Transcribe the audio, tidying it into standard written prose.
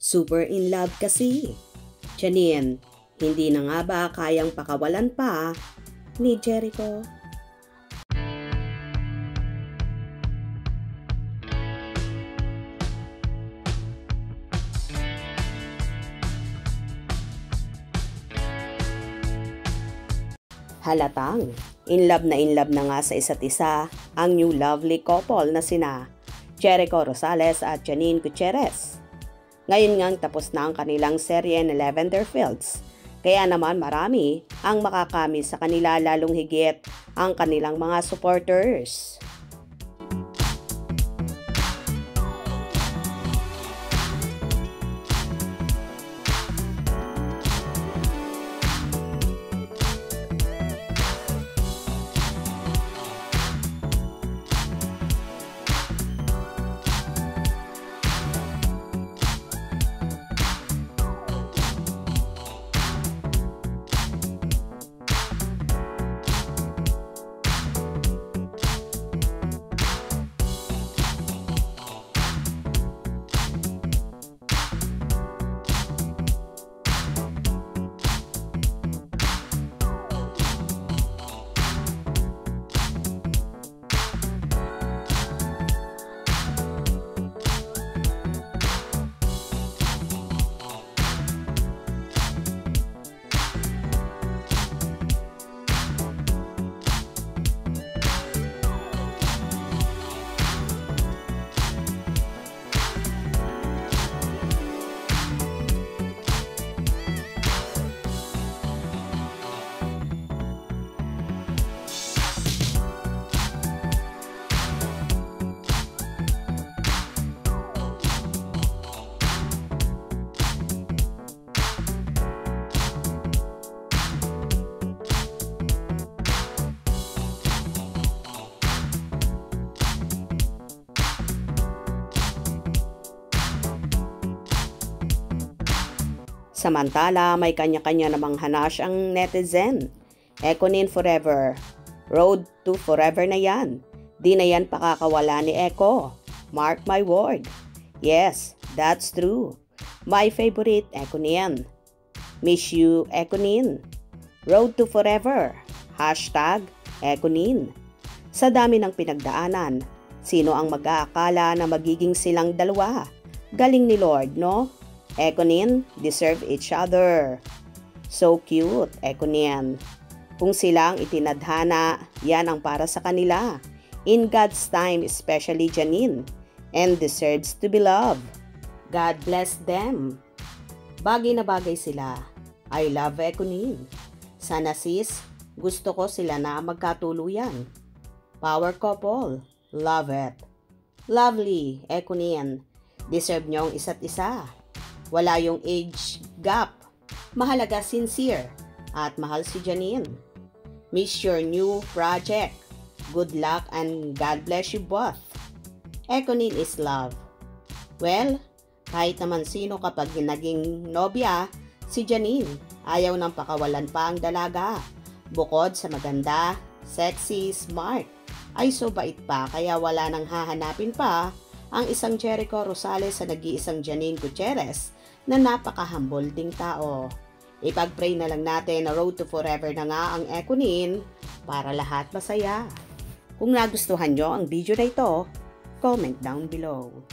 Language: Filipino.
Super in love kasi. Janine, hindi na nga ba kayang pakawalan pa ni Jericho? Halatang in love na nga sa isa't isa ang new lovely couple na sina Jericho Rosales at Janine Gutierrez. Ngayon ngang tapos na ang kanilang serye na Lavender Fields, kaya naman marami ang makakami sa kanila, lalong higit ang kanilang mga supporters. Samantala, may kanya-kanya namang hanash ang netizen. Ekonin forever. Road to forever na yan. Di na yan pakakawala ni Eko. Mark my word. Yes, that's true. My favorite, Ekonin. Miss you, Ekonin. Road to forever. Hashtag, Ekonin. Sa dami ng pinagdaanan, sino ang mag-aakala na magiging silang dalawa? Galing ni Lord, no? Ekonin, deserve each other. So cute, Ekonin. Kung sila ang itinadhana, yan ang para sa kanila. In God's time, especially Janine. And deserves to be loved. God bless them. Bagay na bagay sila. I love Ekonin. Sana sis, gusto ko sila na magkatuluyan. Power couple. Love it. Lovely, Ekonin. Deserve nyo ang isa't isa. Wala yung age gap. Mahalaga sincere. At mahal si Janine. Miss your new project. Good luck and God bless you both. Ekonin is love. Well, kahit naman sino kapag naging nobya, si Janine ayaw nang pakawalan pa ang dalaga. Bukod sa maganda, sexy, smart, ay so bait pa kaya wala nang hahanapin pa ang isang Jericho Rosales sa nag-iisang Janine Gutierrez na napaka-humble ding tao. Ipag-pray na lang natin na road to forever na nga ang Ekonin para lahat masaya. Kung nagustuhan nyo ang video na ito, comment down below.